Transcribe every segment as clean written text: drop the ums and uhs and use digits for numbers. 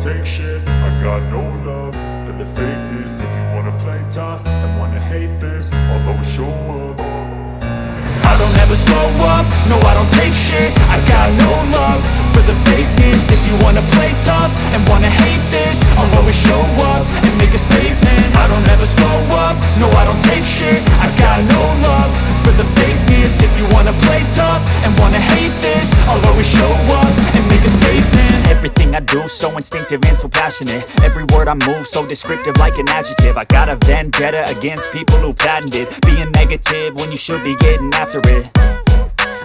take shit. I got no love for the fakeness. If you wanna play tough and wanna hate this, I'll always show up. I don't ever slow up, no I don't take shit. I got no love for the fakeness. If you wanna play tough and wanna hate this, I'll always show up and make a statement. I don't ever slow up, no I don't take shit. I got no love for the fakeness. If you wanna play tough and wanna hate this, I'll always show up and make a statement. Everything I do so instinctive and so passionate. Every word I move so descriptive like an adjective. I got a vendetta against people who patented being negative when you should be getting after it.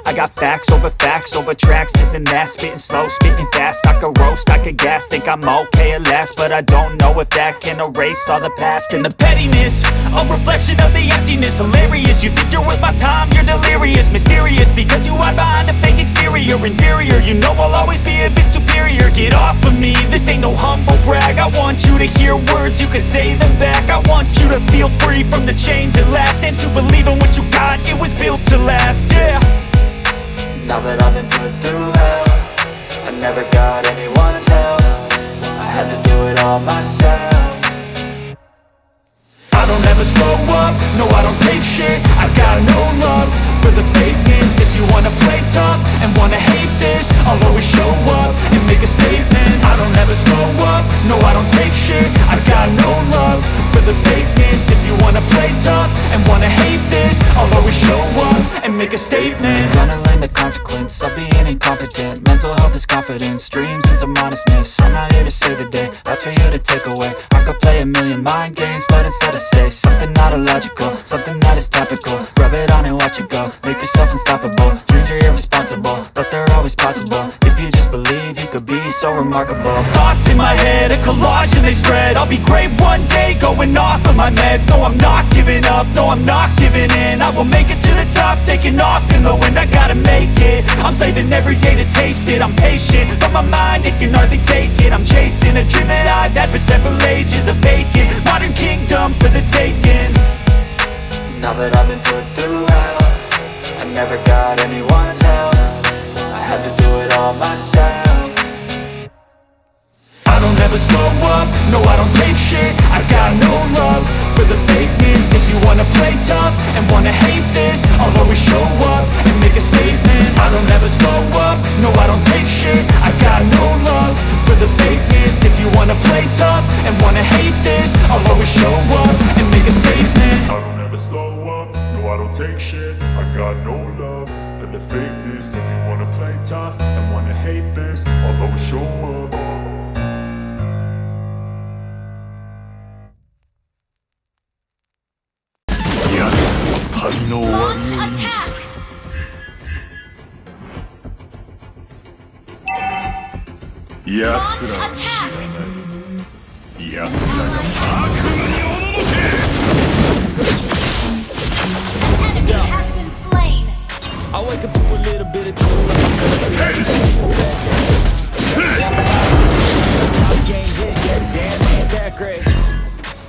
I got facts over tracks, this and that. Spitting slow, spitting fast. I could roast, I could gas. Think I'm okay at last, but I don't know if that can erase all the past. And the pettiness, a reflection of the emptiness. Hilarious, you think you're worth my time, you're delirious. Mysterious, because you hide behind a fake exterior. Inferior, you know I'll always be a bit superior. Get off of me, this ain't no humble brag. I want you to hear words, you can say them back. I want you to feel free from the chains at last, and to believe in what you got, it was built to last, yeah. Now that I've been put through hell, I never got anyone's help. I had to do it all myself. I don't ever slow up, no I don't take shit. I got no love for the fakeness. If you wanna play tough and wanna hate this, I'll always show up and make a statement. I don't ever slow up, no I don't take shit. I got no love for the fakeness. If you wanna play tough and wanna hate this, I'll always show up and make a statement. Gonna learn the consequence of being incompetent. Mental health is confidence, dreams and some honestness. I'm not here to save the day, that's for you to take away. I could play a million mind games, but instead I say something not illogical, something that is topical. Rub it on and watch it go, make yourself unstoppable. Dreams are irresponsible, but they're always possible. If you just believe, you could be so remarkable. Thoughts in my head, a collage and they spread. I'll be great one day, going off of my meds. No, I'm not giving up, no, I'm not giving in. I will make it to the top, taking off in the wind. I gotta make it, I'm saving every day to taste it. I'm patient, but my mind, it can hardly take it. I'm chasing a dream that I've had for several ages. A vacant, modern kingdom for the taking. Now that I've been put through hell, I never got anyone's help. I had to do it all myself. I don't ever slow up, no I don't take shit. I got no love for the fakeness. If you wanna play tough and wanna hate this, I'll always show up and make a statement. I don't ever slow up, no I don't take shit. I got no love for the fakeness. If you wanna play tough and wanna hate this, I'll always show up and make a statement. I don't ever slow up, no I don't take shit. I got no love for the fakeness. If you wanna play tough and wanna hate this, I'll always show up. Launch attack! Launch attack! Enemy has been slain! I wake up to a little bit of true love. I'm getting hit, yeah, damn, ain't that great.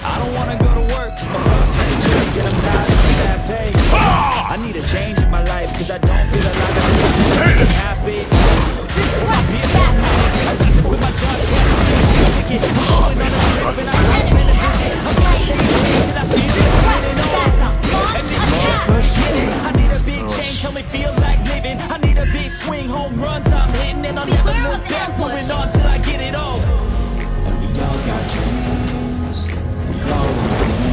I don't wanna go to work, cause my boss is a jerk, and I'm tired of that pay. I need a change in my life, cause I don't feel alive. I'm happy. I need to quit my job, yeah. I'm going on a trip, and I'm trying to visit. I'm gonna stay rich, and I feel it. I need a big change, help me feel like living. I need a big swing, home runs I'm hitting, and I'll never look back, moving on till I get it all. And we all got dreams, we all want things.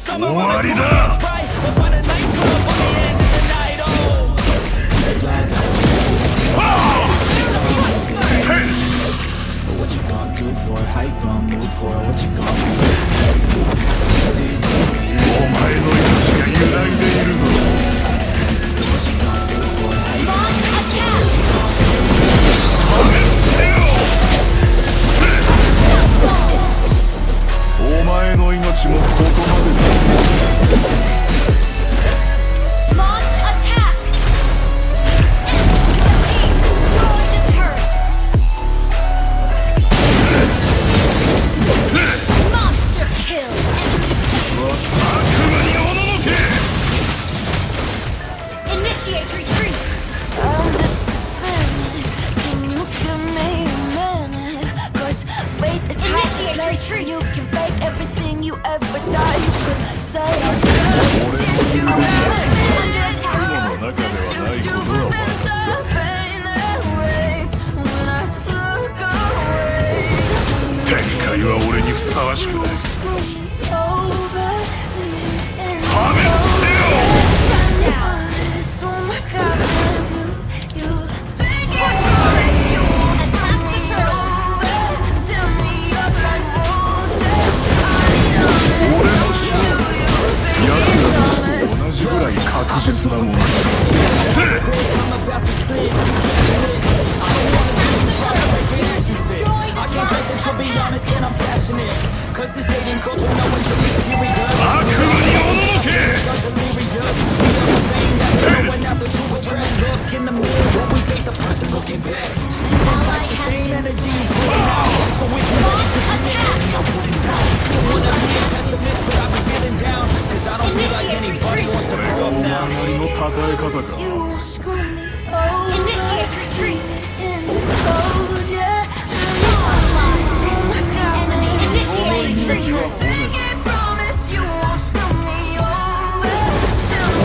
summer on a cool set sprite. We'll find a nightclub by the end of the night. But what you gon' do for it? How you gon' move for it? What you gon' do? お前の命が揺らいでいるぞ。 What you gon' do for it? How you Launch attack! お前の命もここまでだ。 Launch attack! Destroy the turret! Monster kill! 悪魔におののけ。 Initiate retreat! I'm just a fan. Can you give me a minute? 'Cause faith is hard to Initiate place. retreat. You can fake everything you ever thought you could say. You Under attack! の中ではないことは分かった。 pain that waits when I look away. 展開は俺にふさわしくない。 Screw me over and Come and Down! honest from my confidence to you. Attack the turtle! Tell me up like vultures. 俺の勝利。奴らとして同じぐらい確実なものだ。 Destroy the turret! Attack! And I'm passionate, 'cause this dating culture, no one's really serious. 悪魔におののけ。 Delirious, we are the same that going after to a trend. Look in the mirror, we take the person looking back. Ally has Same been energy, putting out, so we can Launch attack! wanna be a pessimist, but I've been feeling down, 'cause I don't feel like Initiate anybody retreat. wants to fall お now. 前なりの称え方か。 You won't screw me over. Initiate retreat! In the cold, yeah. Onslaught! My Enemy initiate retreat! I promise you won't screw me over.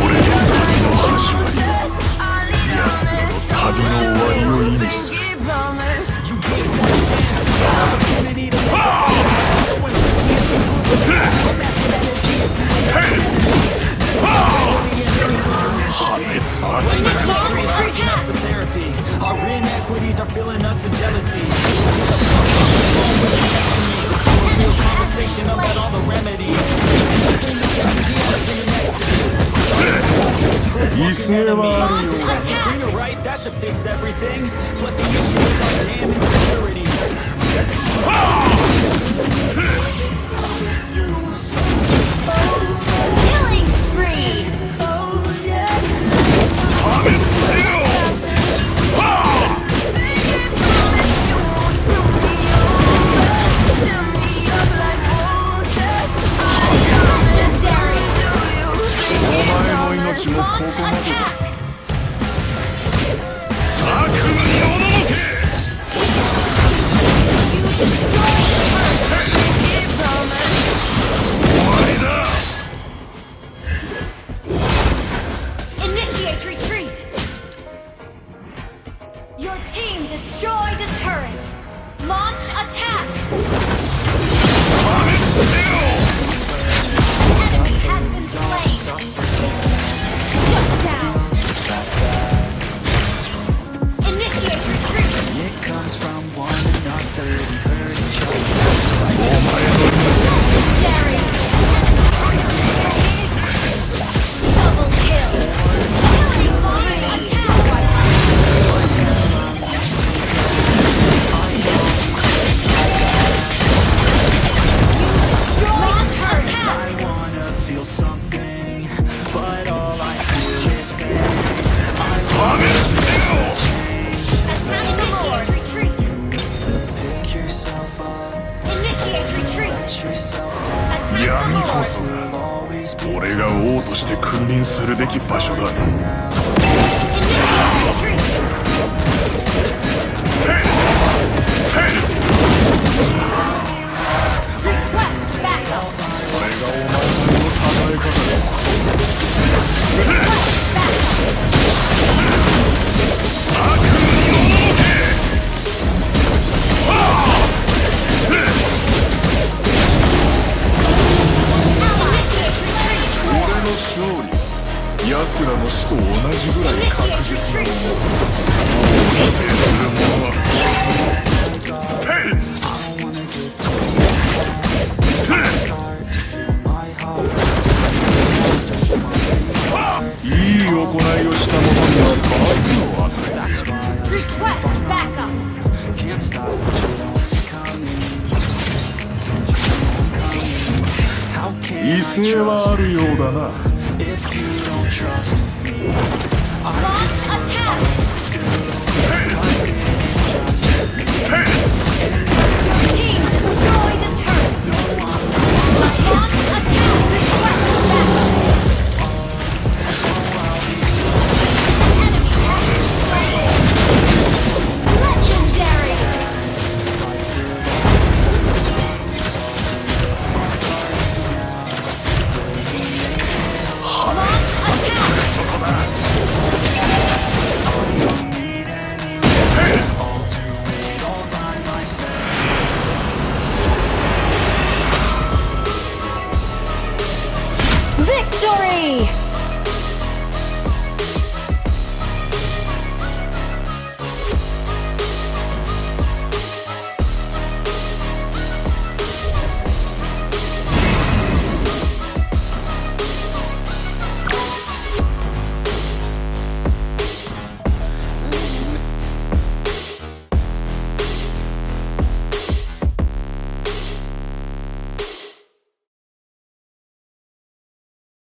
俺の旅の始まりは I need 奴らの旅の終わりを意味する。 honest promise. Opportunity to make a so when Initiate retreat! for therapy, our inequities are filling us with jealousy. Real conversation about all the remedies. 威勢はあるよ。 Launch attack! Greener, right? That should fix everything. But the issue is our damn insecurity. Killing spree! Legendary! お前の命もここ Launch までだ。 attack! 悪魔におののけ。 Destroy Initiate retreat! Your team destroyed a turret! Launch attack! Enemy has been slain! Shut down! Initiate retreat! It comes from one another. We hurt each other. Legendary! Double kill! Killing spree! Attack! Destroy the turret! I wanna feel something, but all I feel is pain. Attack! Initiate retreat! Pick yourself up, Initiate retreat! let yourself down. Attack the 闇こ Lord! そが Always be 俺が王として君臨するべき場所だ。 Initiate retreat! Request backup! これがお前なりの称え方だ。 Request backup! Initiate retreat! 奴らの死と同じぐらい確 Initiate 実な retreat. いい行いをした者には罰を与える。 Request backup. Can't stop what you don't see coming. How can 威 I 勢はあるようだな。 if you don't trust me? Launch attack. Team destroyed a turret. Launch attack. Request backup. Enemy has slain. Legendary. Launch attack. Victory!